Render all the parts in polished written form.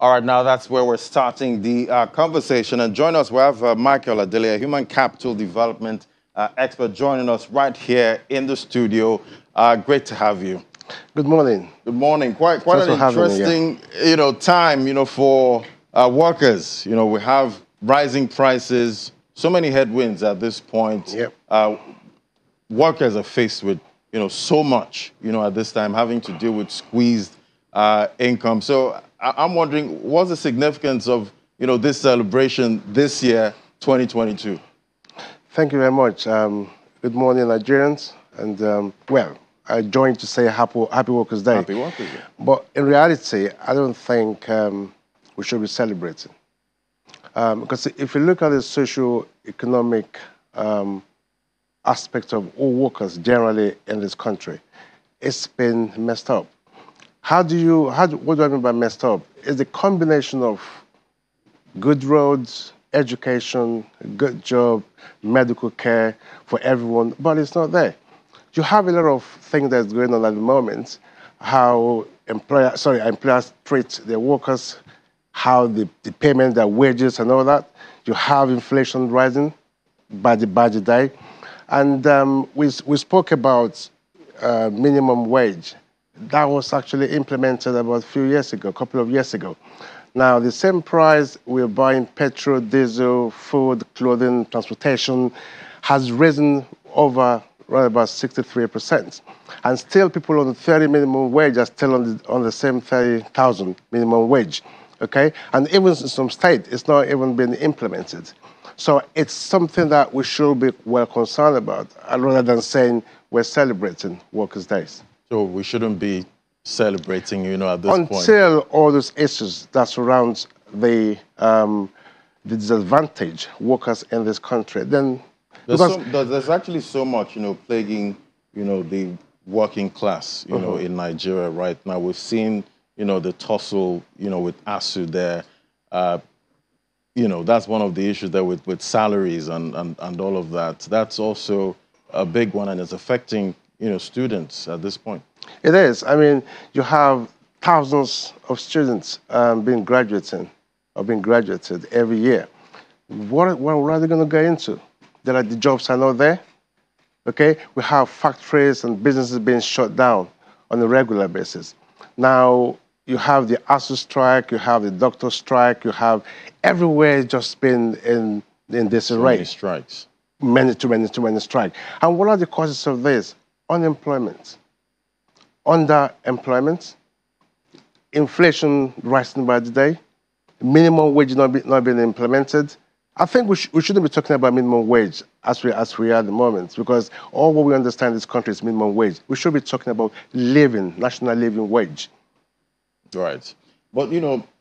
All right, now that's where we're starting the conversation. And join us, we have Michael Adele, a human capital development expert, joining us right here in the studio. Great to have you. Good morning. Good morning. Quite Thanks an for having me, interesting, time, for workers. We have rising prices, so many headwinds at this point. Yep. Workers are faced with, so much, at this time, having to deal with squeezed income. So I'm wondering, what's the significance of, this celebration this year, 2022? Thank you very much. Good morning, Nigerians. And, I joined to say Happy Workers' Day. Happy Workers' Day. But in reality, I don't think we should be celebrating. Because if you look at the socio-economic aspect of all workers generally in this country, it's been messed up. What do I mean by messed up? It's the combination of good roads, education, good job, medical care for everyone, but it's not there. You have a lot of things that's going on at the moment, how employers treat their workers, how the payment, their wages and all that. You have inflation rising by the day. And we spoke about minimum wage. That was actually implemented about a couple of years ago. Now, the same price we're buying petrol, diesel, food, clothing, transportation has risen over around about 63%. And still people on the 30 minimum wage are still on the same 30,000 minimum wage, okay? And even in some states, it's not even been implemented. So it's something that we should be well concerned about, rather than saying we're celebrating Workers' Days. So we shouldn't be celebrating, at this point. Until all those issues that surround the disadvantaged workers in this country, then there's actually so much, plaguing, the working class, in Nigeria right now. We've seen, the tussle, with ASU there. That's one of the issues there with salaries and all of that. That's also a big one, and it's affecting, students at this point. It is. I mean, you have thousands of students being graduated every year. What are they going to get into? The jobs are not there. Okay, we have factories and businesses being shut down on a regular basis. Now you have the ASU strike, you have the doctor strike, you have everywhere just been in disarray. Many strikes. Too many strikes. And what are the causes of this? Unemployment, underemployment, inflation rising by the day, minimum wage not being implemented. I think we shouldn't be talking about minimum wage as we are at the moment, because all what we understand in this country is minimum wage. We should be talking about national living wage. Right. But,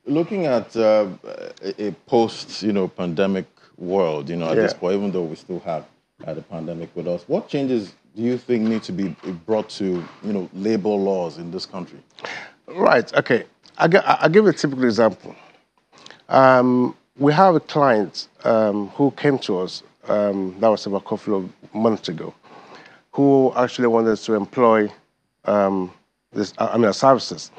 looking at a post, pandemic world, at this point, even though we still have the pandemic with us, what changes do you think need to be brought to, labor laws in this country? Right. Okay. I'll give a typical example. We have a client who came to us, that was about a couple of months ago, who actually wanted to employ our services.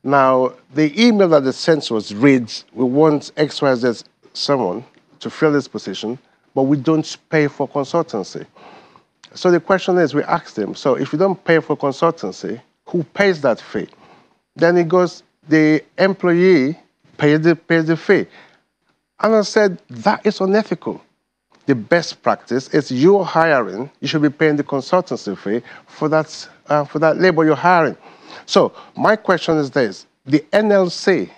Now, the email that they sent to us reads, we want XYZ someone to fill this position, but we don't pay for consultancy. So the question is, we asked him, so if you don't pay for consultancy, who pays that fee? Then he goes, the employee pays the fee. And I said, that is unethical. The best practice is you're hiring, you should be paying the consultancy fee for that labor you're hiring. So my question is this, the NLC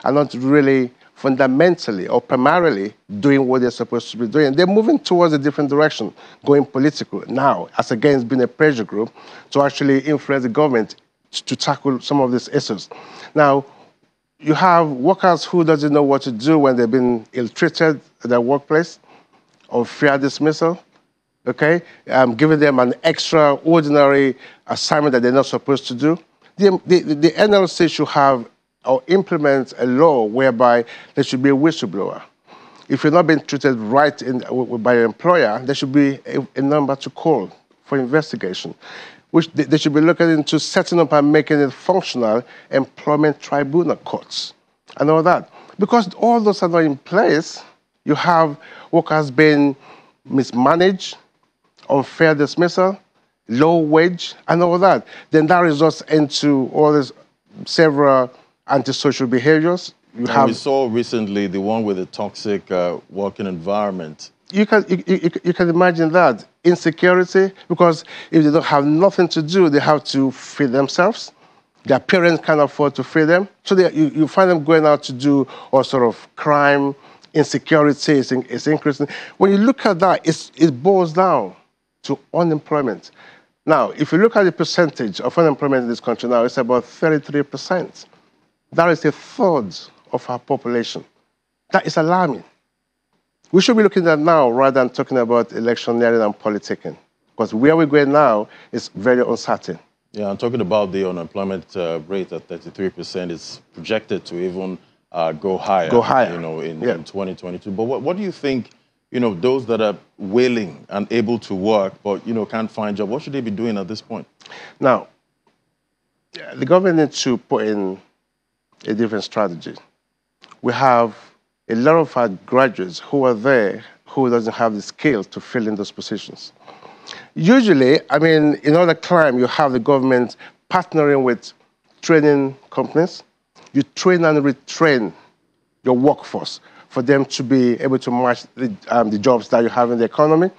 are not really fundamentally or primarily doing what they're supposed to be doing. They're moving towards a different direction, going political now, as against being a pressure group to actually influence the government to tackle some of these issues. Now, you have workers who doesn't know what to do when they've been ill-treated at their workplace or fair dismissal, okay? Giving them an extraordinary assignment that they're not supposed to do. The NLC should have or implement a law whereby there should be a whistleblower. If you're not being treated right by your employer, there should be a number to call for investigation. which they should be looking into setting up and making it functional employment tribunal courts and all that. Because all those are not in place, you have workers being mismanaged, unfair dismissal, low wage, and all that. Then that results into all these several antisocial behaviors. We saw recently the one with the toxic working environment. You can imagine that. Insecurity, because if they don't have nothing to do, they have to feed themselves. Their parents can't afford to feed them. So you find them going out to do all sort of crime, insecurity is increasing. When you look at that, it boils down to unemployment. Now, if you look at the percentage of unemployment in this country now, it's about 33%. That is a third of our population. That is alarming. We should be looking at now rather than talking about electioneering and politicking, because where we're going now is very uncertain. Yeah, I'm talking about the unemployment rate at 33%. It's projected to even go higher. Go higher. In 2022. But what do you think? Those that are willing and able to work, but can't find a job. What should they be doing at this point? Now, the government needs to put in a different strategy. We have a lot of our graduates who are there who doesn't have the skills to fill in those positions. Usually, in order to climb, you have the government partnering with training companies. You train and retrain your workforce for them to be able to match the jobs that you have in the economy.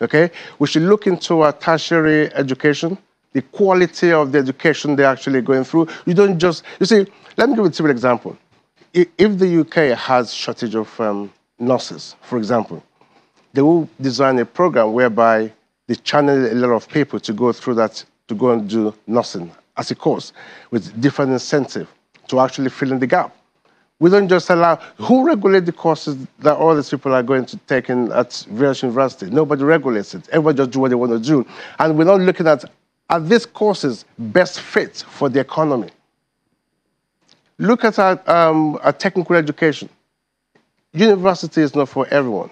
Okay? We should look into our tertiary education, the quality of the education they're actually going through. You don't just, let me give you a simple example. If the UK has shortage of nurses, for example, they will design a program whereby they channel a lot of people to go through that, to go and do nursing as a course with different incentive to actually fill in the gap. We don't just allow, who regulates the courses that all these people are going to take in at various universities? Nobody regulates it. Everybody just do what they want to do. And we're not looking at, are these courses best fit for the economy? Look at our technical education. University is not for everyone.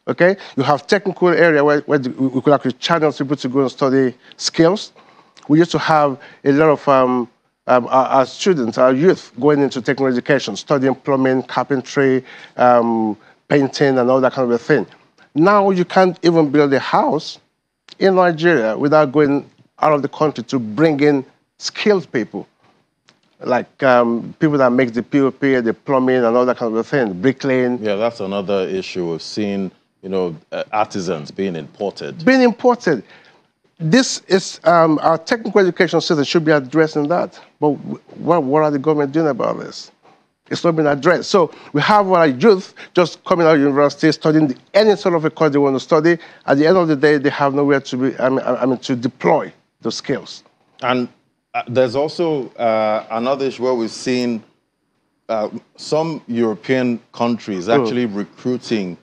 Okay? You have technical area where we could actually channel people to go and study skills. We used to have a lot of our students, our youth, going into technical education, studying plumbing, carpentry, painting, and all that kind of a thing. Now you can't even build a house in Nigeria without going out of the country to bring in skilled people, like people that make the POP, the plumbing, and all that kind of a thing, bricklaying. Yeah, that's another issue. We've seen, artisans being imported. This is our technical education system should be addressing that. But what are the government doing about this? It's not been addressed. So we have our youth just coming out of university, studying any sort of a course they want to study. At the end of the day, they have nowhere to be, to deploy those skills. And there's also another issue where we've seen some European countries actually recruiting,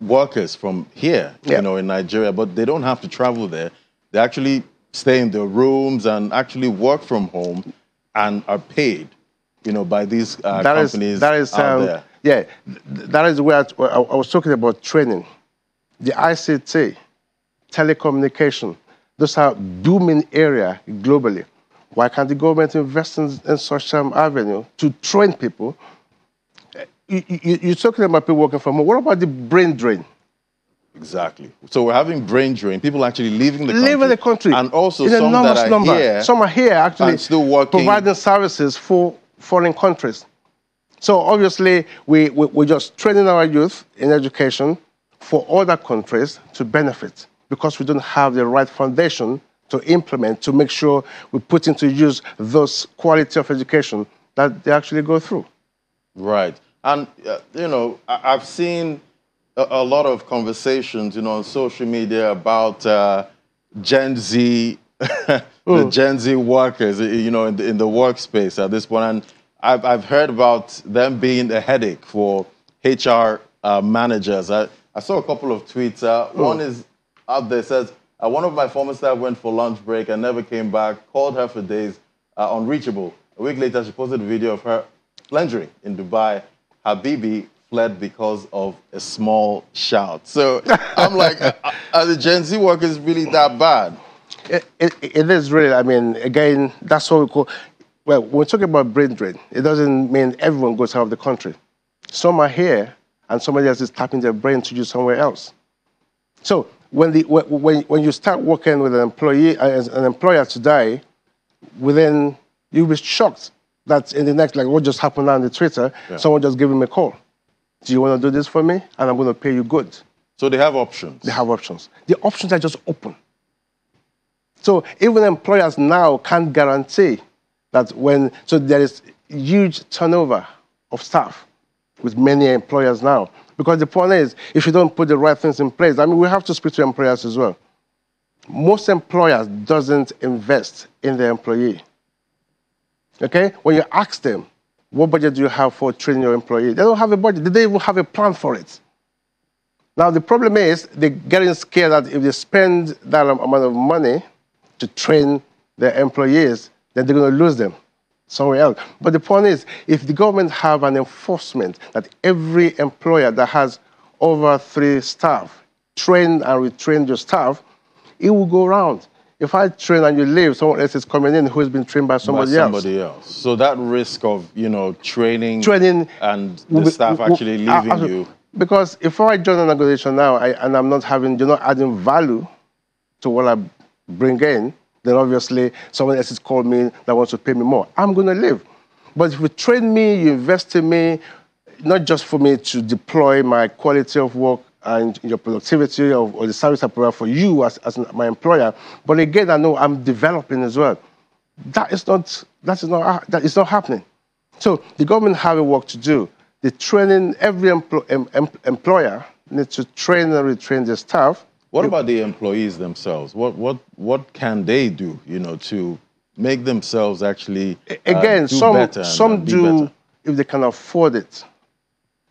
workers from here, in Nigeria, but they don't have to travel there. They actually stay in their rooms and actually work from home and are paid, by these companies out there. Yeah, that is where I was talking about training. The ICT, telecommunication, those are booming area globally. Why can't the government invest in such avenue to train people? You're talking about people working from home. What about the brain drain? Exactly. So we're having brain drain. People actually leaving the country. Leaving the country. And also some that are here. Some are here actually and still working. Providing services for foreign countries. So obviously we're just training our youth in education for other countries to benefit because we don't have the right foundation to implement, to make sure we put into use those quality of education that they actually go through. Right. And, I've seen a lot of conversations, on social media about Gen Z, the Gen Z workers, in the workspace at this point. And I've heard about them being a headache for HR managers. I saw a couple of tweets. One is out there, says, one of my former staff went for lunch break and never came back, called her for days, unreachable. A week later, she posted a video of her plunging in Dubai. Habibi fled because of a small shout. So I'm like, are the Gen Z workers really that bad? It is really, I mean, again, that's what we call, well, when we talk about brain drain, it doesn't mean everyone goes out of the country. Some are here, and somebody else is tapping their brain to use somewhere else. So when you start working with an employee, an employer today, you'll be shocked that in the next, like what just happened on the Twitter, someone just gave him a call. Do you want to do this for me? And I'm going to pay you good. So they have options. They have options. The options are just open. So even employers now can't guarantee that so there is huge turnover of staff with many employers now. Because the point is, if you don't put the right things in place, I mean, we have to speak to employers as well. Most employers doesn't invest in their employee. Okay? When you ask them, what budget do you have for training your employee? They don't have a budget. They don't even have a plan for it. Now, the problem is they're getting scared that if they spend that amount of money to train their employees, then they're going to lose them somewhere else. But the point is, if the government have an enforcement that every employer that has over 3 staff train and retrain your staff, it will go around. If I train and you leave, someone else is coming in who has been trained by somebody else. So that risk of, training and the staff actually leaving you. Because if I join an organization now and I'm not adding value to what I bring in, then obviously someone else has called me that wants to pay me more. I'm going to leave. But if you train me, you invest in me, not just for me to deploy my quality of work and your productivity or the service I provide for you as my employer, but again, I know I'm developing as well. That is not happening. So the government have a work to do. The training, every employer needs to train and retrain their staff. What about the employees themselves? What can they do, to make themselves actually again, do better? Some do if they can afford it.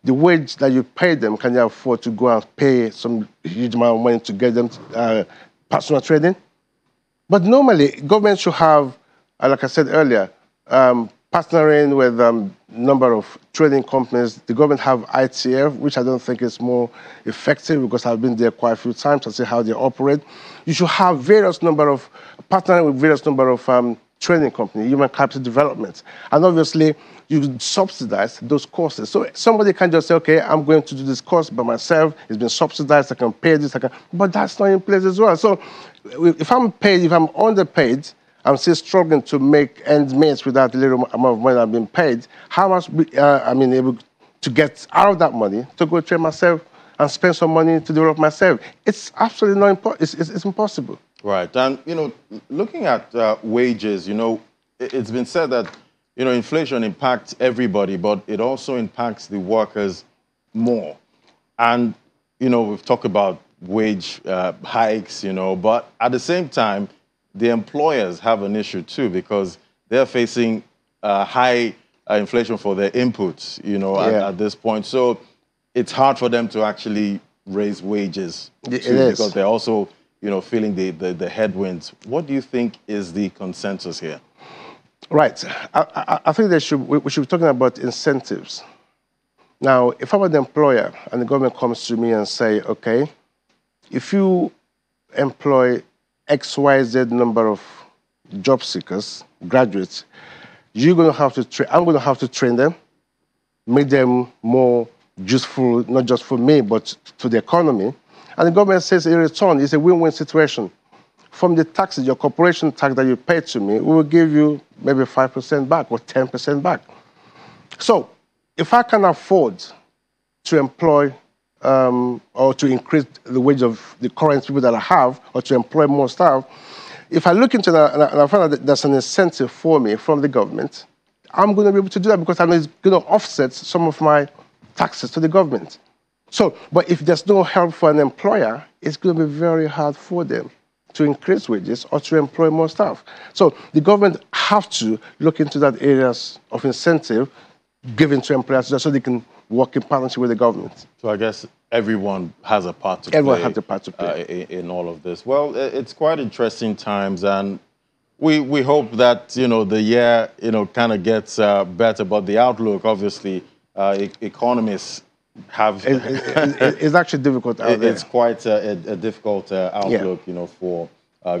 The wage that you pay them, can they afford to go and pay some huge amount of money to get them personal training? But normally, government should have, like I said earlier, partnering with a number of training companies. The government have ITF, which I don't think is more effective because I've been there quite a few times to see how they operate. You should have partnering with various number of training companies, human capital development. And obviously, you subsidize those courses. So somebody can just say, okay, I'm going to do this course by myself. It's been subsidized. I can pay this. But that's not in place as well. So if I'm underpaid, I'm still struggling to make ends meet with that little amount of money I've been paid. How much able to get out of that money to go train myself and spend some money to develop myself? It's absolutely not impossible. It's impossible. Right. And, looking at wages, it's been said that, inflation impacts everybody, but it also impacts the workers more. And, we've talked about wage hikes, but at the same time, the employers have an issue too because they're facing high inflation for their inputs, at this point. So it's hard for them to actually raise wages because they're also, feeling the headwinds. What do you think is the consensus here? Right. I think we should be talking about incentives. Now, if I'm an employer and the government comes to me and say, okay, if you employ XYZ number of job seekers, graduates, I'm going to have to train them, make them more useful, not just for me, but to the economy. And the government says in return, it's a win-win situation. From the taxes, your corporation tax that you pay to me, we will give you maybe 5% back or 10% back. So if I can afford to employ or to increase the wage of the current people that I have, or to employ more staff, if I look into that and I find that there's an incentive for me from the government, I'm going to be able to do that because I know it's going to offset some of my taxes to the government. So, but if there's no help for an employer, it's going to be very hard for them to increase wages or to employ more staff. So the government have to look into that areas of incentive given to employers so they can work in partnership with the government. So I guess everyone has a part to play. Everyone has a part to play in all of this. Well, it's quite interesting times, and we hope that the year kind of gets better. But the outlook, obviously, economists It's actually difficult out there. It's quite a difficult outlook, for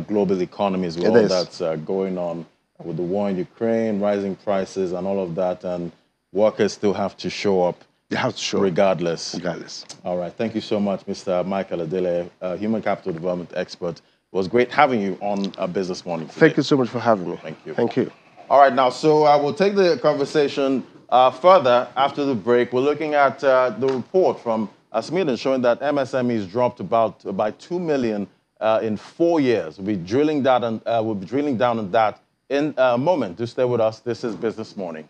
global economies with all that's going on with the war in Ukraine, rising prices, and all of that, and workers still have to show up. They have to show regardless. Regardless. All right. Thank you so much, Mr. Michael Adele, Human Capital Development Expert. It was great having you on Business Morning today. Thank you so much for having me. Thank you. Thank you. All right, now, so I will take the conversation further after the break. We're looking at the report from Amidst showing that MSMEs dropped by 2 million in 4 years. We'll be drilling down on that in a moment. Do stay with us. This is Business Morning.